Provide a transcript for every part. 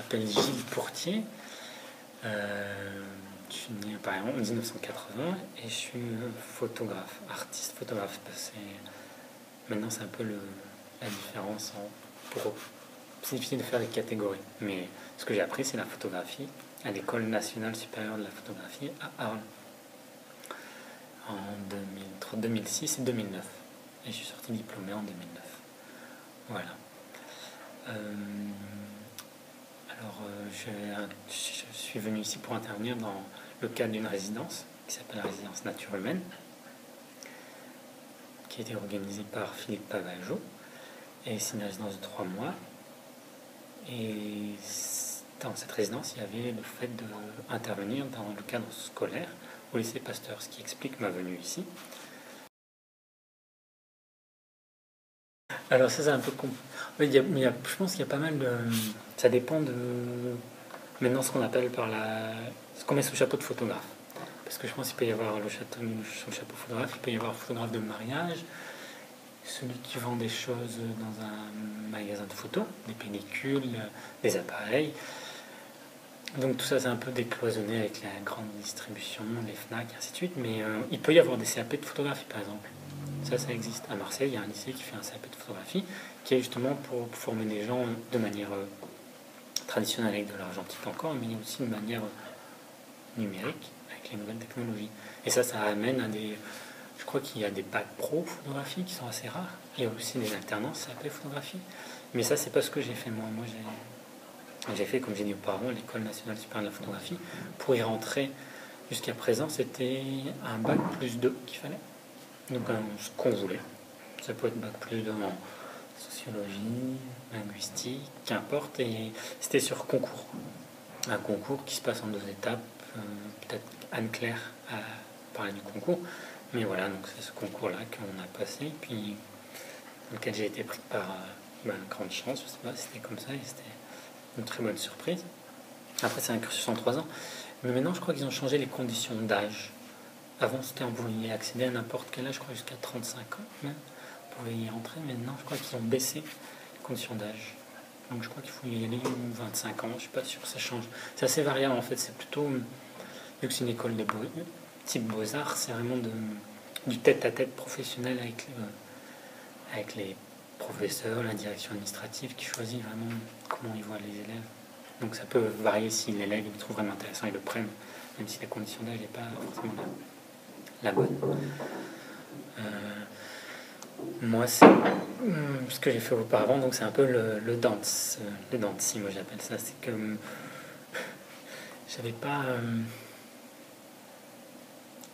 m'appelle Gilles Pourtier. Je suis né par exemple en 1980 et je suis photographe, artiste photographe. Maintenant, c'est un peu la différence. C'est difficile de faire des catégories, mais ce que j'ai appris, c'est la photographie à l'École nationale supérieure de la photographie à Arles entre 2006 et 2009. Et je suis sorti diplômé en 2009. Voilà. Je suis venu ici pour intervenir dans le cadre d'une résidence qui s'appelle la résidence Nature Humaine, qui a été organisée par Philippe Pavageau. Et c'est une résidence de 3 mois. Et dans cette résidence, il y avait le fait d'intervenir dans le cadre scolaire au lycée Pasteur, ce qui explique ma venue ici. Alors ça, c'est un peu compliqué. Je pense qu'il y a pas mal de... Ça dépend de... Maintenant, ce qu'on appelle ce qu'on met sous le chapeau de photographe. Parce que je pense qu'il peut y avoir sous le chapeau photographe, il peut y avoir photographe de mariage, celui qui vend des choses dans un magasin de photos, des pellicules, des appareils. Donc tout ça, c'est un peu décloisonné avec la grande distribution, les FNAC, et ainsi de suite. Mais il peut y avoir des CAP de photographie, par exemple. Ça existe. À Marseille, il y a un lycée qui fait un CAP de photographie, qui est justement pour former des gens de manière traditionnelle avec de l'argentique encore, mais aussi de manière numérique avec les nouvelles technologies. Et ça amène à des... Je crois qu'il y a des bacs pro photographie qui sont assez rares. Il y a aussi des alternances CAP photographie. Mais ça, c'est pas ce que j'ai fait moi. Moi, j'ai fait, comme j'ai dit auparavant, l'École nationale supérieure de la photographie. Pour y rentrer, jusqu'à présent, c'était un bac plus 2 qu'il fallait. Donc ce qu'on voulait. Ça peut être bac plus 2 en sociologie, linguistique, qu'importe. Et c'était sur concours. Un concours qui se passe en 2 étapes. Peut-être Anne-Claire a parlé du concours. Mais voilà, donc c'est ce concours-là qu'on a passé. Puis dans lequel j'ai été pris par grande chance. Je sais pas, c'était comme ça et c'était une très bonne surprise. Après, c'est un cursus en 3 ans. Mais maintenant, je crois qu'ils ont changé les conditions d'âge. Avant, on pouvait y accéder à n'importe quel âge, je crois jusqu'à 35 ans même. On pouvait y rentrer. Maintenant, je crois qu'ils ont baissé les conditions d'âge. Donc, je crois qu'il faut y aller 25 ans. Je ne suis pas sûr que ça change. C'est assez variable en fait. C'est plutôt, vu que c'est une école type Beaux-Arts, c'est vraiment du tête-à-tête professionnel avec les professeurs, la direction administrative qui choisit vraiment comment ils voient les élèves. Donc ça peut varier si l'élève il le trouve vraiment intéressant, il le prenne, même si la condition d'âge n'est pas forcément la bonne. Moi, c'est ce que j'ai fait auparavant, donc c'est un peu le dance, si moi j'appelle ça. C'est que j'avais pas...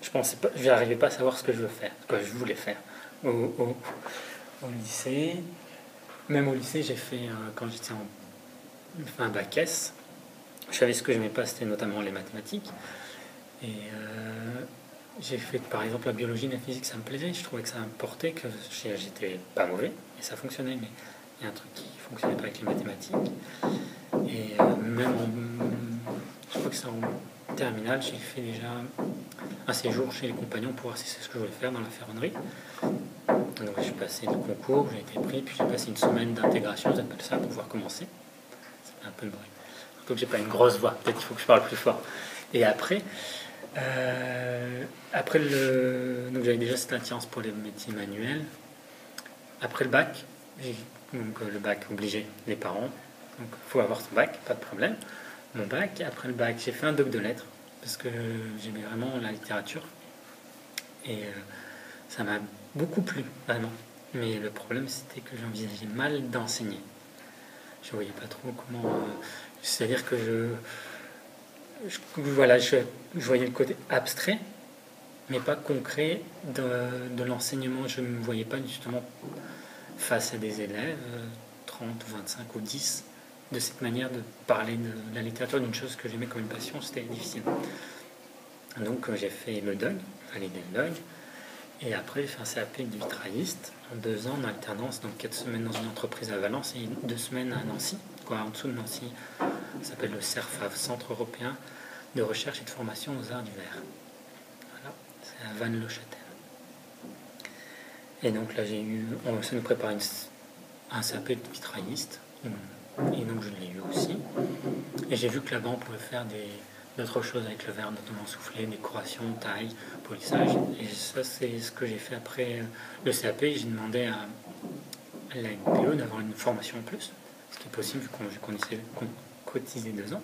je pensais pas, j'arrivais pas à savoir ce que je voulais faire au lycée. Même au lycée, j'ai fait, quand j'étais un bac S, je savais ce que j'aimais pas, c'était notamment les mathématiques. Et j'ai fait, par exemple, la biologie et la physique, ça me plaisait. Je trouvais que ça importait, que j'étais pas mauvais, et ça fonctionnait. Mais il y a un truc qui fonctionnait pas avec les mathématiques. Et je crois que c'est en terminale, j'ai fait déjà un séjour chez les compagnons pour voir si c'est ce que je voulais faire dans la ferronnerie. Donc j'ai passé le concours, j'ai été pris, puis j'ai passé une semaine d'intégration, j'appelle ça, pour pouvoir commencer. C'est un peu le bruit. Donc j'ai pas une grosse voix, peut-être qu'il faut que je parle plus fort. Et après, donc j'avais déjà cette attirance pour les métiers manuels. Après le bac, le bac obligé, les parents, donc il faut avoir son bac, pas de problème. Mon bac, après le bac, j'ai fait un doc de lettres, parce que j'aimais vraiment la littérature. Et ça m'a beaucoup plu, vraiment. Mais le problème, c'était que j'envisageais mal d'enseigner. Je voyais pas trop comment... c'est-à-dire que je voyais le côté abstrait, mais pas concret de l'enseignement. Je ne me voyais pas justement face à des élèves, 30, 25 ou 10, de cette manière de parler de la littérature, d'une chose que j'aimais comme une passion, c'était difficile. Donc j'ai fait le DUG, validé le DUG, et après j'ai fait un CAP de vitrailliste en 2 ans en alternance, donc 4 semaines dans une entreprise à Valence et 2 semaines à Nancy, en dessous de Nancy. Ça s'appelle le CERFAV, Centre Européen de Recherche et de Formation aux Arts du Verre. Voilà, c'est à Vannes-le-Châtel. Et donc là ça nous prépare un CAP de vitrailliste, Et donc je l'ai eu aussi. Et j'ai vu que là-bas on pouvait faire d'autres choses avec le verre, notamment souffler, décoration, taille, polissage. Et ça c'est ce que j'ai fait après le CAP. J'ai demandé à la NPE d'avoir une formation en plus, ce qui est possible vu qu'on y cotisé 2 ans.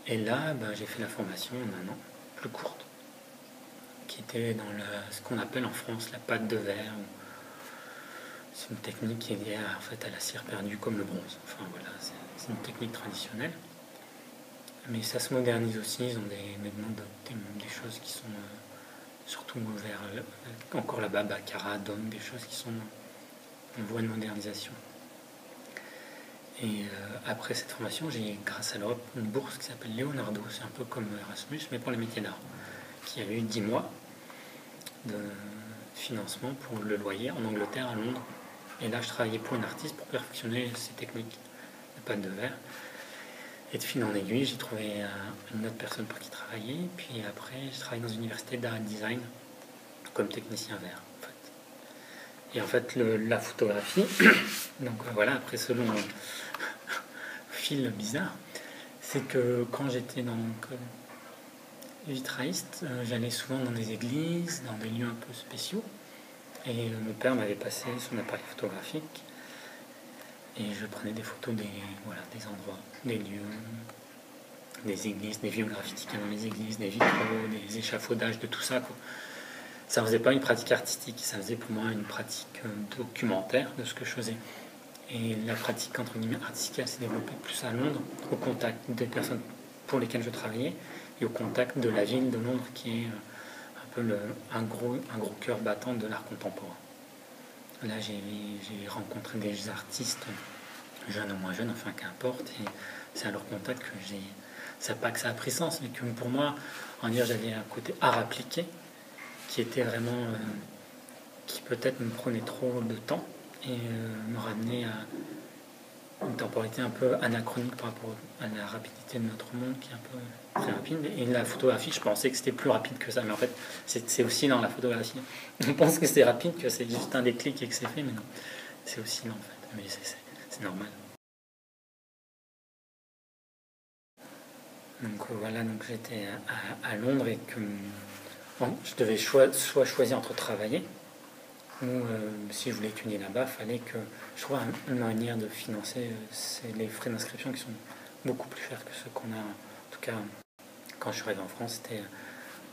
Et là, j'ai fait la formation en 1 an, plus courte, qui était dans ce qu'on appelle en France la pâte de verre. C'est une technique qui est liée en fait, à la cire perdue comme le bronze. Enfin voilà, c'est une technique traditionnelle. Mais ça se modernise aussi, ils ont maintenant des choses qui sont surtout vers encore là-bas, baccarat, donc des choses qui sont en voie de modernisation. Et après cette formation, j'ai, grâce à l'Europe, une bourse qui s'appelle Leonardo, c'est un peu comme Erasmus, mais pour les métiers d'art, qui avait eu 10 mois de financement pour le loyer en Angleterre, à Londres. Et là, je travaillais pour une artiste pour perfectionner ces techniques de pâte de verre. Et de fil en aiguille, j'ai trouvé une autre personne pour qui travailler. Puis après, j'ai travaillé dans une université d'art et design comme technicien verre. En fait. Et en fait, la photographie, donc voilà, après selon fil bizarre, c'est que quand j'étais vitrailliste, j'allais souvent dans des églises, dans des lieux un peu spéciaux. Et mon père m'avait passé son appareil photographique et je prenais des photos des endroits, des lieux, des églises, des vieux graffitis qu'il y a dans les églises, des vitraux, des échafaudages, de tout ça, quoi. Ça ne faisait pas une pratique artistique, ça faisait pour moi une pratique documentaire de ce que je faisais. Et la pratique entre guillemets artistique, elle s'est développée plus à Londres, au contact des personnes pour lesquelles je travaillais et au contact de la ville de Londres qui est un peu un gros cœur battant de l'art contemporain. Là, j'ai rencontré des artistes, jeunes ou moins jeunes, enfin qu'importe, et c'est à leur contact que c'est pas que ça a pris sens, mais que pour moi, en dire, j'avais un côté art appliqué qui était vraiment, qui peut-être me prenait trop de temps et me ramenait à une temporalité un peu anachronique par rapport à la rapidité de notre monde qui est un peu très rapide. Et la photographie, je pensais que c'était plus rapide que ça, mais en fait, c'est aussi dans la photographie. On pense que c'est rapide, que c'est juste un déclic et que c'est fait, mais non, c'est aussi là en fait. Mais c'est normal. Donc voilà, donc j'étais à Londres et que je devais soit choisir entre travailler ou si je voulais étudier là-bas, il fallait que je trouve une manière de financer les frais d'inscription qui sont beaucoup plus chers que ceux qu'on a. En tout cas, quand je suis arrivé en France,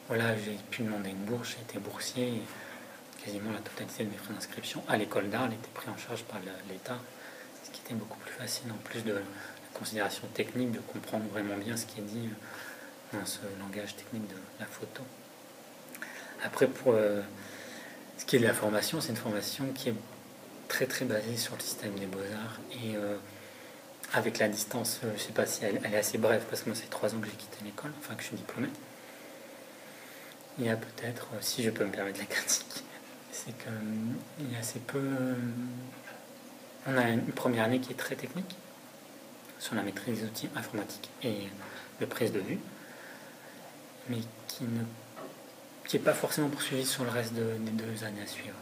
voilà, j'ai pu demander une bourse, j'ai été boursier et quasiment la totalité de mes frais d'inscription à l'école d'art était pris en charge par l'État, ce qui était beaucoup plus facile en plus de la considération technique, de comprendre vraiment bien ce qui est dit dans ce langage technique de la photo. Après, pour ce qui est de la formation, c'est une formation qui est très très basée sur le système des beaux-arts et avec la distance, je ne sais pas si elle est assez brève parce que moi c'est 3 ans que j'ai quitté l'école, enfin que je suis diplômé. Il y a peut-être, si je peux me permettre la critique, c'est qu'il y a assez peu. On a une première année qui est très technique sur la maîtrise des outils informatiques et de prise de vue, mais qui n'est pas forcément poursuivi sur le reste des 2 années à suivre.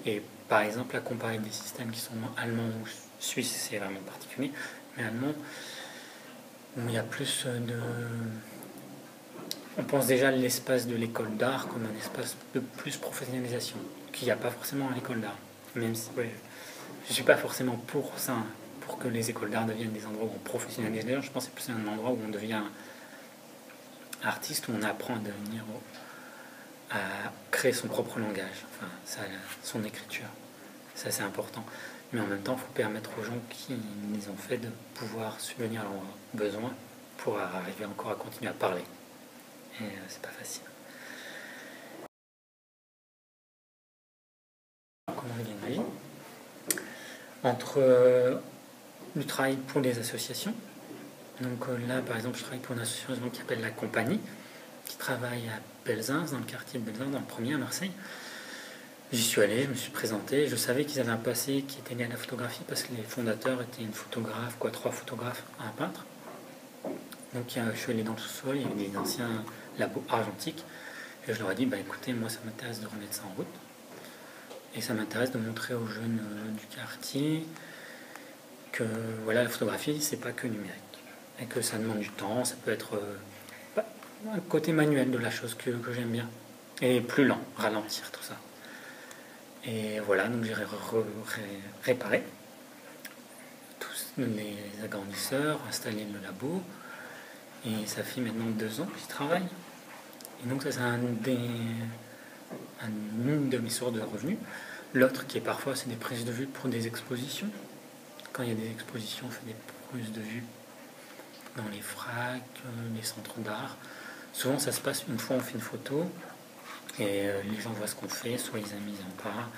Et par exemple, à comparer des systèmes qui sont allemands ou suisses, c'est vraiment particulier, mais allemands, où il y a plus de. On pense déjà à l'espace de l'école d'art comme un espace de plus professionnalisation, qu'il n'y a pas forcément à l'école d'art. Même si, je ne suis pas forcément pour ça, pour que les écoles d'art deviennent des endroits où on professionnalise. D'ailleurs, je pense que c'est plus un endroit où on devient artiste, où on apprend à devenir, à créer son propre langage, enfin, son écriture. Ça, c'est important. Mais en même temps, il faut permettre aux gens qui les ont fait de pouvoir subvenir à leurs besoins pour arriver encore à continuer à parler. Et c'est pas facile. Comment je gagne ma vie ? Entre le travail pour les associations. Donc là, par exemple, je travaille pour une association qui s'appelle La Compagnie, qui travaille à Belzins, dans le quartier de Belzins, dans le premier à Marseille. J'y suis allé, je me suis présenté. Je savais qu'ils avaient un passé qui était lié à la photographie parce que les fondateurs étaient une photographe, 3 photographes, un peintre. Donc je suis allé dans le sous-sol, il y avait des anciens labos argentiques. Et je leur ai dit, écoutez, moi ça m'intéresse de remettre ça en route. Et ça m'intéresse de montrer aux jeunes du quartier que voilà, la photographie, c'est pas que numérique. Et que ça demande du temps, ça peut être un côté manuel de la chose que j'aime bien. Et plus lent, ralentir tout ça. Et voilà, donc j'ai réparé tous les agrandisseurs, installé le labo. Et ça fait maintenant 2 ans que j'y travaille. Et donc ça, c'est une de mes sources de revenus. L'autre qui est parfois, c'est des prises de vue pour des expositions. Quand il y a des expositions, on fait des prises de vue dans les fracs, les centres d'art. Souvent, ça se passe une fois, on fait une photo et les gens voient ce qu'on fait, soit ils aiment, ils n'aiment pas,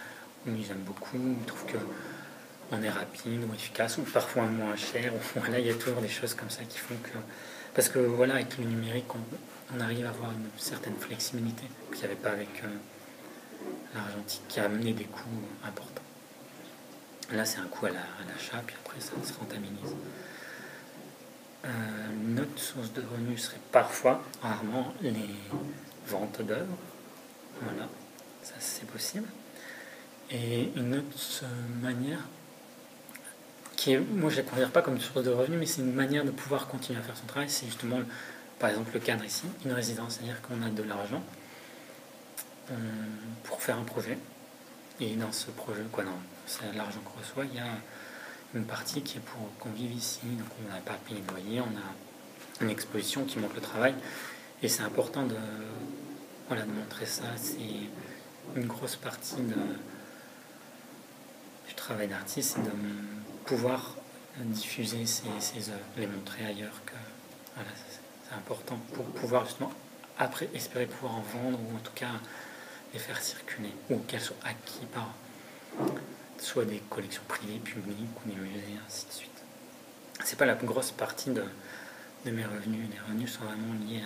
ou ils aiment beaucoup, ils trouvent qu'on est rapide ou efficace, ou parfois moins cher. Voilà, il y a toujours des choses comme ça qui font que... Parce que voilà, avec le numérique, on arrive à avoir une certaine flexibilité qu'il n'y avait pas avec l'argentique, qui a amené des coûts importants. Là, c'est un coût à l'achat, puis après, ça se rentabilise. Une autre source de revenus serait parfois, rarement, les ventes d'œuvres. Voilà, ça c'est possible. Et une autre manière, qui est, moi je ne la considère pas comme une source de revenus, mais c'est une manière de pouvoir continuer à faire son travail, c'est justement, par exemple, le cadre ici, une résidence, c'est-à-dire qu'on a de l'argent pour faire un projet. Et dans ce projet, c'est l'argent qu'on reçoit, il y a une partie qui est pour qu'on vive ici, donc on n'a pas payé de loyer, on a une exposition qui montre le travail, et c'est important de montrer ça. C'est une grosse partie du travail d'artiste, c'est de pouvoir diffuser ces œuvres, les montrer ailleurs, que voilà, c'est important pour pouvoir justement après espérer pouvoir en vendre, ou en tout cas les faire circuler, ou qu'elles soient acquises par soit des collections privées, publiques, ou des musées, ainsi de suite. C'est pas la plus grosse partie de mes revenus. Les revenus sont vraiment liés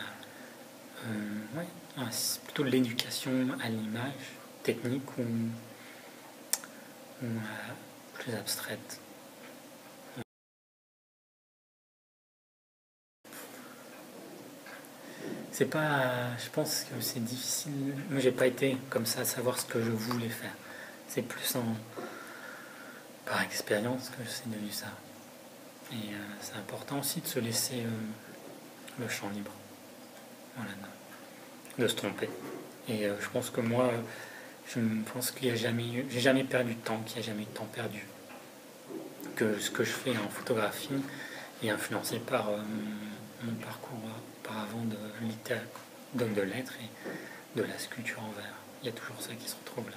à plutôt l'éducation à l'image, technique ou plus abstraite. C'est pas, je pense que c'est difficile. Moi, j'ai pas été comme ça à savoir ce que je voulais faire. C'est plus par expérience que c'est devenu ça. Et c'est important aussi de se laisser le champ libre. Voilà, de se tromper. Et je pense que moi, je pense qu'il n'y a jamais j'ai jamais perdu de temps, qu'il n'y a jamais eu de temps perdu. Que ce que je fais en photographie est influencé par mon parcours auparavant de lettres et de la sculpture en verre. Il y a toujours ça qui se retrouve là.